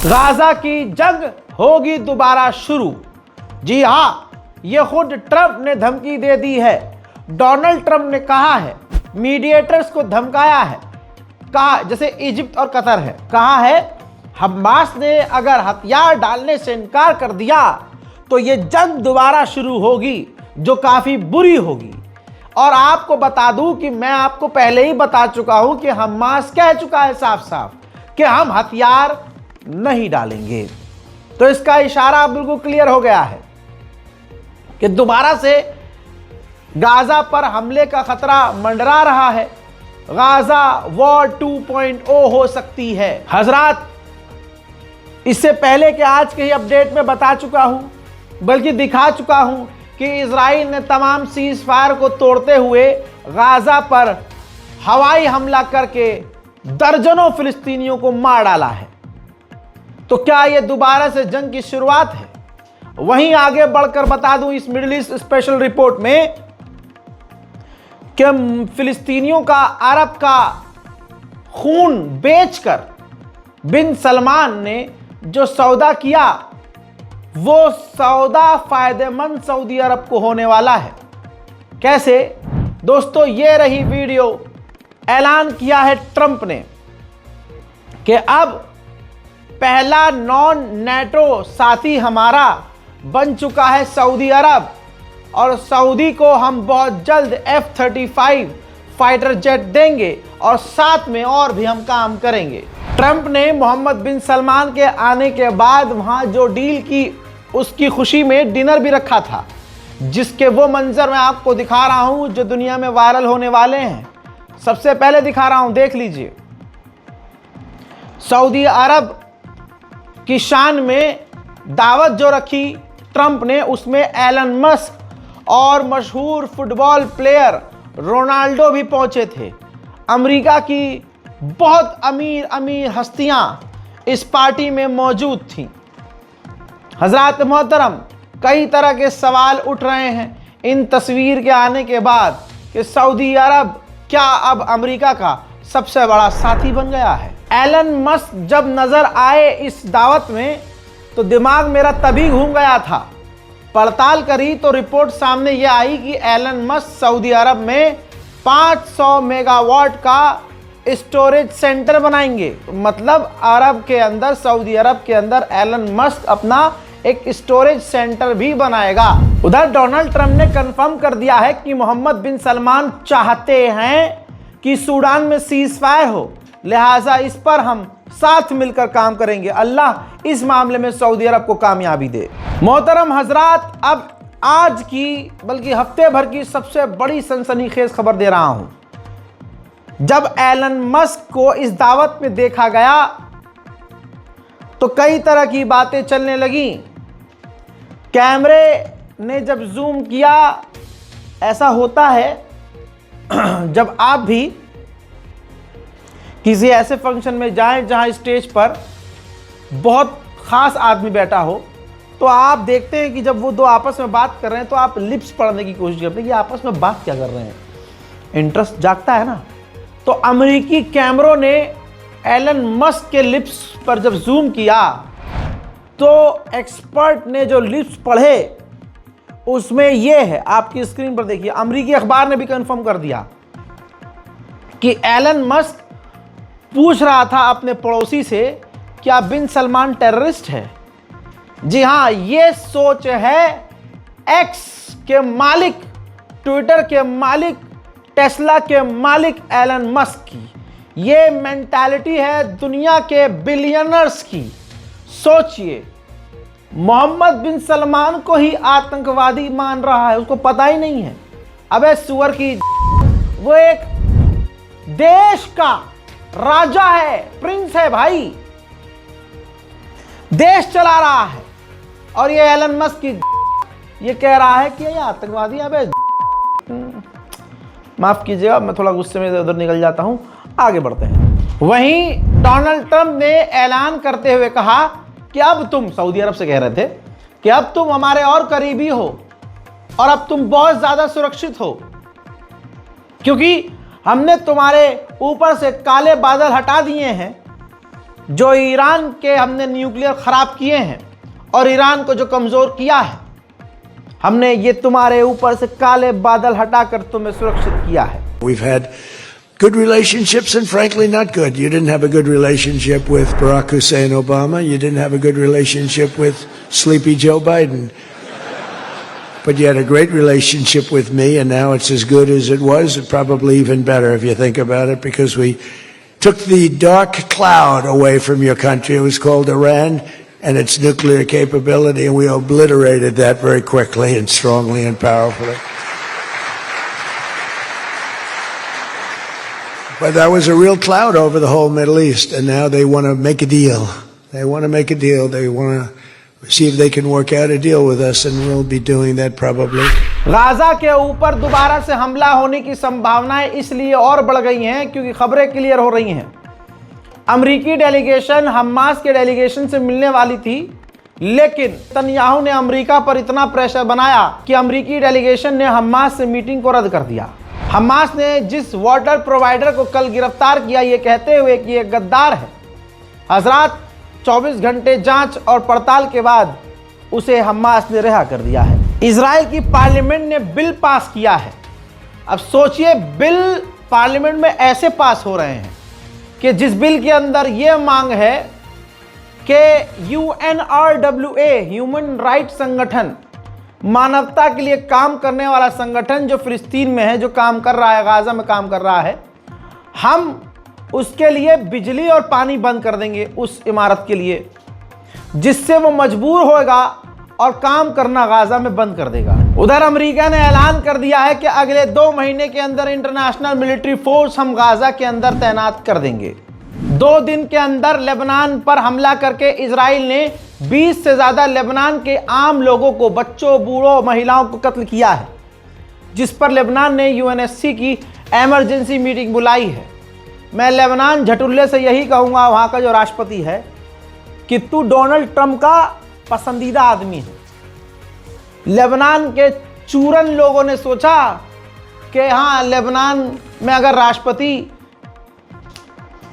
Gaza की जंग होगी दोबारा शुरू। जी हां, यह खुद ट्रंप ने धमकी दे दी है। डोनाल्ड ट्रंप ने कहा है, मीडिएटर्स को धमकाया है, कहा जैसे इजिप्ट और कतर है, कहा है हमास ने अगर हथियार डालने से इनकार कर दिया तो यह जंग दोबारा शुरू होगी जो काफी बुरी होगी। और आपको बता दूं कि मैं आपको पहले ही बता चुका हूं कि हमास कह चुका है साफ साफ कि हम हथियार नहीं डालेंगे। तो इसका इशारा बिल्कुल क्लियर हो गया है कि दोबारा से गाजा पर हमले का खतरा मंडरा रहा है। गाजा वॉर 2.0 हो सकती है। हजरात, इससे पहले कि आज के ही अपडेट में बता चुका हूं, बल्कि दिखा चुका हूं कि इजराइल ने तमाम सीज फायर को तोड़ते हुए गाजा पर हवाई हमला करके दर्जनों फिलिस्तीनियों को मार डाला है। तो क्या यह दोबारा से जंग की शुरुआत है? वहीं आगे बढ़कर बता दूं इस मिडिल ईस्ट स्पेशल रिपोर्ट में कि फिलिस्तीनियों का अरब का खून बेचकर बिन सलमान ने जो सौदा किया, वो सौदा फायदेमंद सऊदी अरब को होने वाला है। कैसे? दोस्तों, ये रही वीडियो। ऐलान किया है ट्रंप ने कि अब पहला नॉन नेटो साथी हमारा बन चुका है सऊदी अरब, और सऊदी को हम बहुत जल्द F-35 फाइटर जेट देंगे और साथ में और भी हम काम करेंगे। ट्रंप ने मोहम्मद बिन सलमान के आने के बाद वहां जो डील की, उसकी खुशी में डिनर भी रखा था, जिसके वो मंजर मैं आपको दिखा रहा हूं जो दुनिया में वायरल होने वाले हैं। सबसे पहले दिखा रहा हूं, देख लीजिए। सऊदी अरब की शान में दावत जो रखी ट्रंप ने, उसमें एलन मस्क और मशहूर फुटबॉल प्लेयर रोनाल्डो भी पहुंचे थे। अमेरिका की बहुत अमीर अमीर हस्तियां इस पार्टी में मौजूद थीं। हजरात मोहतरम, कई तरह के सवाल उठ रहे हैं इन तस्वीर के आने के बाद कि सऊदी अरब क्या अब अमेरिका का सबसे बड़ा साथी बन गया है। एलन मस्क जब नजर आए इस दावत में तो दिमाग मेरा तभी घूम गया था। पड़ताल करी तो रिपोर्ट सामने यह आई कि एलन मस्क सऊदी अरब में 500 मेगावाट का स्टोरेज सेंटर बनाएंगे। मतलब अरब के अंदर, सऊदी अरब के अंदर एलन मस्क अपना एक स्टोरेज सेंटर भी बनाएगा। उधर डोनाल्ड ट्रंप ने कंफर्म कर दिया है कि मोहम्मद बिन सलमान चाहते हैं कि सूडान में सीज फायर हो, लिहाजा इस पर हम साथ मिलकर काम करेंगे। अल्लाह इस मामले में सऊदी अरब को कामयाबी दे। मोहतरम हजरात, अब आज की बल्कि हफ्ते भर की सबसे बड़ी सनसनीखेज खबर दे रहा हूं। जब एलन मस्क को इस दावत में देखा गया तो कई तरह की बातें चलने लगी। कैमरे ने जब जूम किया, ऐसा होता है जब आप भी किसी ऐसे फंक्शन में जाएं जहां स्टेज पर बहुत खास आदमी बैठा हो, तो आप देखते हैं कि जब वो दो आपस में बात कर रहे हैं तो आप लिप्स पढ़ने की कोशिश करते हैं कि आपस में बात क्या कर रहे हैं। इंटरेस्ट जागता है ना। तो अमेरिकी कैमरों ने एलन मस्क के लिप्स पर जब जूम किया तो एक्सपर्ट ने जो लिप्स पढ़े उसमें यह है, आपकी स्क्रीन पर देखिए। अमेरिकी अखबार ने भी कंफर्म कर दिया कि एलन मस्क पूछ रहा था अपने पड़ोसी से, क्या बिन सलमान टेररिस्ट है? जी हां, यह सोच है एक्स के मालिक, ट्विटर के मालिक, टेस्ला के मालिक एलन मस्क की। ये मेंटालिटी है दुनिया के बिलियनर्स की। सोचिए, मोहम्मद बिन सलमान को ही आतंकवादी मान रहा है, उसको पता ही नहीं है। अबे सुअर की, वो एक देश का राजा है, प्रिंस है भाई, देश चला रहा है, और ये एलन मस्क की ये कह रहा है कि ये आतंकवादी। अबे माफ कीजिएगा, मैं थोड़ा गुस्से में उधर निकल जाता हूं। आगे बढ़ते हैं। वहीं डोनाल्ड ट्रंप ने ऐलान करते हुए कहा कि अब तुम, सऊदी अरब से कह रहे थे कि अब तुम हमारे और करीबी हो और अब तुम बहुत ज्यादा सुरक्षित हो, क्योंकि हमने तुम्हारे ऊपर से काले बादल हटा दिए हैं। जो ईरान के हमने न्यूक्लियर खराब किए हैं और ईरान को जो कमजोर किया है, हमने ये तुम्हारे ऊपर से काले बादल हटाकर तुम्हें सुरक्षित किया है। We've had good relationships and frankly not good. You didn't have a good relationship with Barack Hussein Obama. You didn't have a good relationship with sleepy Joe Biden. But you had a great relationship with me, and now it's as good as it was, and probably even better if you think about it, because we took the dark cloud away from your country. It was called Iran and its nuclear capability, and we obliterated that very quickly and strongly and powerfully. But that was a real cloud over the whole Middle East, and now they want to make a deal. They want to make a deal. They want to see if they can work out a deal with us, and we'll be doing that probably. Gaza के ऊपर दोबारा से हमला होने की संभावनाएं इसलिए और बढ़ गई हैं क्योंकि खबरें क्लियर हो रही हैं। अमेरिकी डेलीगेशन हमास के डेलीगेशन से मिलने वाली थी, लेकिन नेतन्याहू ने अमेरिका पर इतना प्रेशर बनाया कि अमेरिकी डेलीगेशन ने हमास से मीटिंग को रद्द कर दिया। हमास ने जिस वाटर प्रोवाइडर को कल गिरफ्तार किया ये कहते हुए कि ये गद्दार है, हजरात 24 घंटे जांच और पड़ताल के बाद उसे हमास ने रिहा कर दिया है। इजराइल की पार्लियामेंट ने बिल पास किया है। अब सोचिए, बिल पार्लियामेंट में ऐसे पास हो रहे हैं कि जिस बिल के अंदर यह मांग है कि UNRWA ह्यूमन राइट संगठन, मानवता के लिए काम करने वाला संगठन जो फिलिस्तीन में है, जो काम कर रहा है, गाजा में काम कर रहा है, हम उसके लिए बिजली और पानी बंद कर देंगे उस इमारत के लिए, जिससे वो मजबूर होगा और काम करना गाजा में बंद कर देगा। उधर अमेरिका ने ऐलान कर दिया है कि अगले 2 महीने के अंदर इंटरनेशनल मिलिट्री फोर्स हम गाजा के अंदर तैनात कर देंगे। 2 दिन के अंदर लेबनान पर हमला करके इजराइल ने 20 से ज़्यादा लेबनान के आम लोगों को, बच्चों, बूढ़ों, महिलाओं को कत्ल किया है, जिस पर लेबनान ने UNSC की एमरजेंसी मीटिंग बुलाई है। मैं लेबनान झटुल्ले से यही कहूँगा, वहाँ का जो राष्ट्रपति है, कि तू डोनाल्ड ट्रंप का पसंदीदा आदमी है। लेबनान के चूरन लोगों ने सोचा कि हाँ, लेबनान में अगर राष्ट्रपति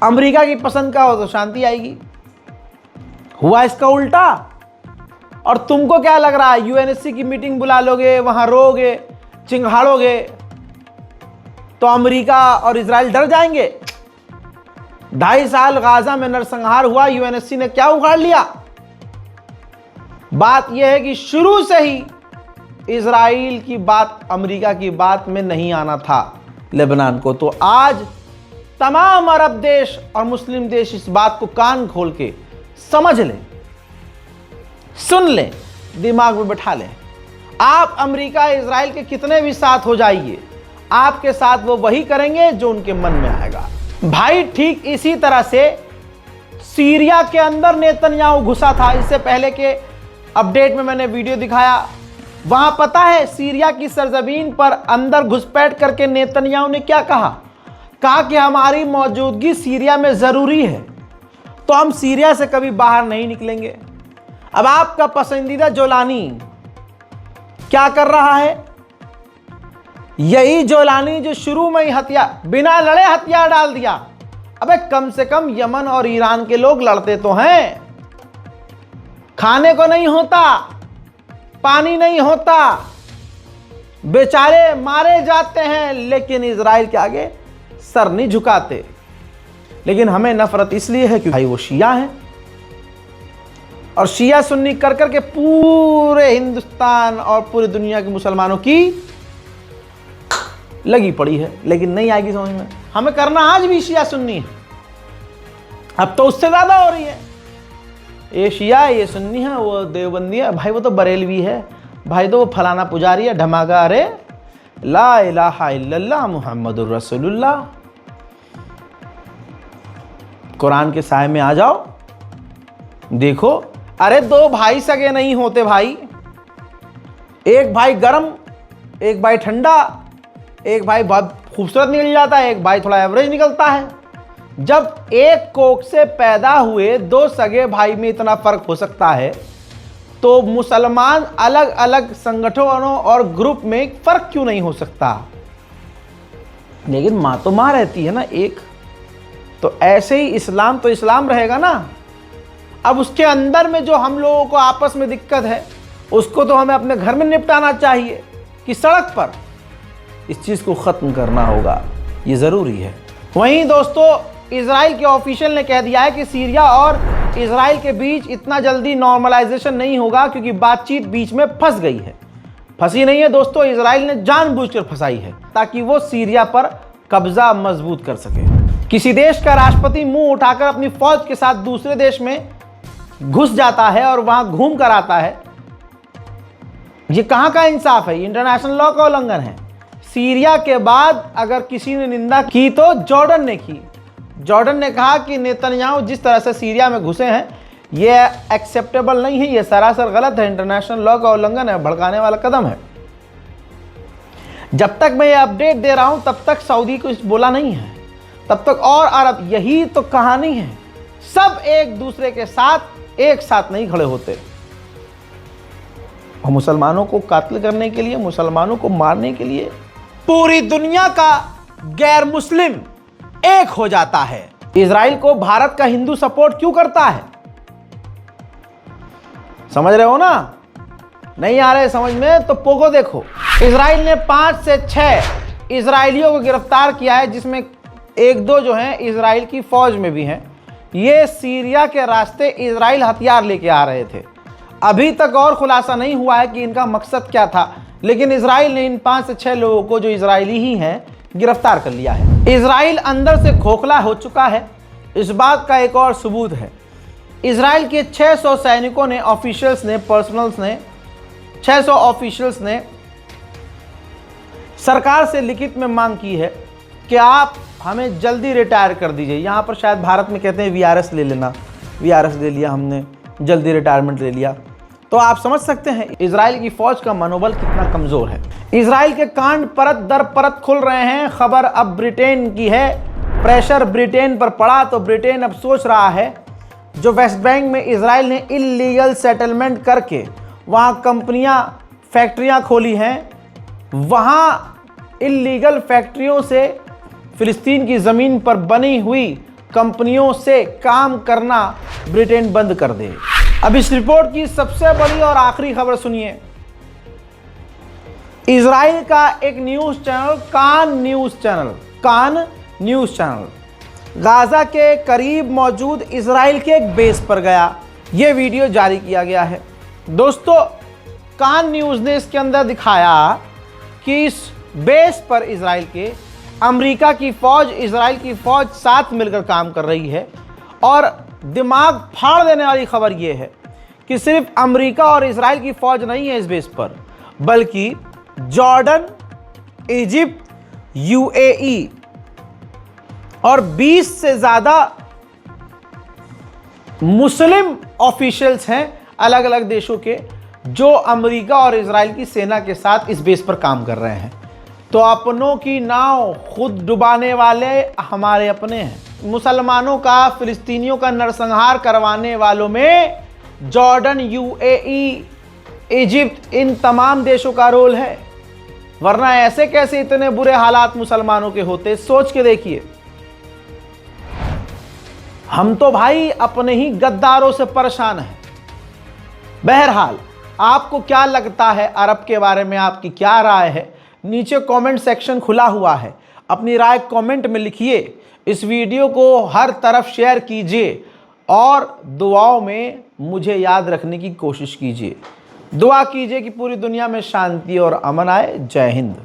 अमेरिका की पसंद का हो तो शांति आएगी। हुआ इसका उल्टा। और तुमको क्या लग रहा है, UNSC की मीटिंग बुला लोगे, वहाँ रोगे, चिंगाड़ोगे तो अमेरिका और इजराइल डर जाएंगे? 2.5 साल गाजा में नरसंहार हुआ, UNSC ने क्या उखाड़ लिया? बात यह है कि शुरू से ही इजराइल की बात अमेरिका की बात में नहीं आना था लेबनान को। तो आज तमाम अरब देश और मुस्लिम देश इस बात को कान खोल के समझ लें, सुन लें, दिमाग में बैठा लें। आप अमेरिका इजराइल के कितने भी साथ हो जाइए, आपके साथ वो वही करेंगे जो उनके मन में आएगा। भाई, ठीक इसी तरह से सीरिया के अंदर नेतन्याहू घुसा था। इससे पहले के अपडेट में मैंने वीडियो दिखाया। वहां पता है सीरिया की सरजमीन पर अंदर घुसपैठ करके नेतन्याहू ने क्या कहा? कहा कि हमारी मौजूदगी सीरिया में जरूरी है, तो हम सीरिया से कभी बाहर नहीं निकलेंगे। अब आपका पसंदीदा जोलानी क्या कर रहा है? यही जोलानी जो शुरू में ही बिना लड़े हथियार डाल दिया। अबे कम से कम यमन और ईरान के लोग लड़ते तो हैं। खाने को नहीं होता, पानी नहीं होता, बेचारे मारे जाते हैं, लेकिन इजराइल के आगे सर नहीं झुकाते। लेकिन हमें नफरत इसलिए है कि भाई वो शिया हैं, और शिया सुन्नी कर करके पूरे हिंदुस्तान और पूरी दुनिया के मुसलमानों की लगी पड़ी है, लेकिन नहीं आएगी समझ में। हमें करना आज भी शिया सुन्नी है, अब तो उससे ज्यादा हो रही है। ये शिया, ये सुन्नी है, वो देवबंदी है, भाई वो तो बरेलवी है, भाई तो वो फलाना पुजारी है, ढमागा। अरे ला इलाहा इल्लल्लाह मुहम्मदुर रसूलुल्लाह। कुरान के साए में आ जाओ, देखो। अरे 2 भाई सगे नहीं होते भाई, एक भाई गरम, एक भाई ठंडा, एक भाई बहुत खूबसूरत निकल जाता है, एक भाई थोड़ा एवरेज निकलता है। जब एक कोख से पैदा हुए 2 सगे भाई में इतना फर्क हो सकता है, तो मुसलमान अलग अलग संगठनों और ग्रुप में फर्क क्यों नहीं हो सकता? लेकिन माँ तो माँ रहती है ना एक। तो ऐसे ही इस्लाम तो इस्लाम रहेगा ना। अब उसके अंदर में जो हम लोगों को आपस में दिक्कत है उसको तो हमें अपने घर में निपटाना चाहिए कि सड़क पर। इस चीज़ को ख़त्म करना होगा, ये ज़रूरी है। वहीं दोस्तों इजराइल के ऑफिशियल ने कह दिया है कि सीरिया और इजराइल के बीच इतना जल्दी नॉर्मलाइजेशन नहीं होगा क्योंकि बातचीत बीच में फंस गई है। फंसी नहीं है दोस्तों, इजराइल ने जानबूझकर फंसाई है ताकि वो सीरिया पर कब्जा मजबूत कर सके। किसी देश का राष्ट्रपति मुंह उठाकर अपनी फौज के साथ दूसरे देश में घुस जाता है और वहां घूम कर आता है, ये कहां का इंसाफ है? इंटरनेशनल लॉ का उल्लंघन है। सीरिया के बाद अगर किसी ने निंदा की तो जॉर्डन ने की। जॉर्डन ने कहा कि नेतन्याहू जिस तरह से सीरिया में घुसे हैं ये एक्सेप्टेबल नहीं है, ये सरासर गलत है, इंटरनेशनल लॉ का उल्लंघन है, भड़काने वाला कदम है। जब तक मैं ये अपडेट दे रहा हूं तब तक सऊदी कुछ बोला नहीं है, तब तक और अरब, यही तो कहानी है। सब एक दूसरे के साथ एक साथ नहीं खड़े होते। और मुसलमानों को कातिल करने के लिए, मुसलमानों को मारने के लिए पूरी दुनिया का गैर मुस्लिम एक हो जाता है। इजराइल को भारत का हिंदू सपोर्ट क्यों करता है? समझ रहे हो ना? नहीं आ रहे समझ में तो पोगो देखो। इजराइल ने 5 से 6 इजरायलियों को गिरफ्तार किया है, जिसमें 1-2 जो हैं इजराइल की फौज में भी हैं। ये सीरिया के रास्ते इजराइल हथियार लेके आ रहे थे। अभी तक और खुलासा नहीं हुआ है कि इनका मकसद क्या था, लेकिन इजराइल ने इन 5 से 6 लोगों को जो इजरायली ही हैं गिरफ्तार कर लिया है। इजराइल अंदर से खोखला हो चुका है, इस बात का एक और सबूत है। इजराइल के 600 सैनिकों ने, ऑफिशियल्स ने, पर्सनल्स ने, 600 ऑफिशियल्स ने सरकार से लिखित में मांग की है कि आप हमें जल्दी रिटायर कर दीजिए। यहाँ पर शायद भारत में कहते हैं वीआरएस ले लेना, वीआरएस ले लिया हमने, जल्दी रिटायरमेंट ले लिया। तो आप समझ सकते हैं इजराइल की फौज का मनोबल कितना कमजोर है। इजराइल के कांड परत दर परत खुल रहे हैं। खबर अब ब्रिटेन की है, प्रेशर ब्रिटेन पर पड़ा तो ब्रिटेन अब सोच रहा है, जो वेस्ट बैंक में इजराइल ने इल्लीगल सेटलमेंट करके वहाँ कंपनियाँ, फैक्ट्रियाँ खोली हैं, वहाँ इल्लीगल फैक्ट्रियों से फिलिस्तीन की ज़मीन पर बनी हुई कंपनियों से काम करना ब्रिटेन बंद कर दे। अब इस रिपोर्ट की सबसे बड़ी और आखिरी खबर सुनिए। इजराइल का एक न्यूज़ चैनल, कान न्यूज़ चैनल गाजा के करीब मौजूद इजराइल के एक बेस पर गया। यह वीडियो जारी किया गया है। दोस्तों कान न्यूज़ ने इसके अंदर दिखाया कि इस बेस पर इजराइल के अमेरिका की फ़ौज, इजराइल की फ़ौज साथ मिलकर काम कर रही है। और दिमाग फाड़ देने वाली खबर यह है कि सिर्फ अमेरिका और इजराइल की फ़ौज नहीं है इस बेस पर, बल्कि जॉर्डन, इजिप्ट, यूएई और 20 से ज़्यादा मुस्लिम ऑफिशियल्स हैं अलग अलग देशों के, जो अमेरिका और इजराइल की सेना के साथ इस बेस पर काम कर रहे हैं। तो अपनों की नाव खुद डुबाने वाले हमारे अपने हैं। मुसलमानों का, फिलिस्तीनियों का नरसंहार करवाने वालों में जॉर्डन, यूएई, इजिप्ट, इन तमाम देशों का रोल है। वरना ऐसे कैसे इतने बुरे हालात मुसलमानों के होते, सोच के देखिए। हम तो भाई अपने ही गद्दारों से परेशान हैं। बहरहाल आपको क्या लगता है अरब के बारे में, आपकी क्या राय है? नीचे कमेंट सेक्शन खुला हुआ है, अपनी राय कमेंट में लिखिए। इस वीडियो को हर तरफ शेयर कीजिए और दुआओं में मुझे याद रखने की कोशिश कीजिए। दुआ कीजिए कि पूरी दुनिया में शांति और अमन आए। जय हिंद।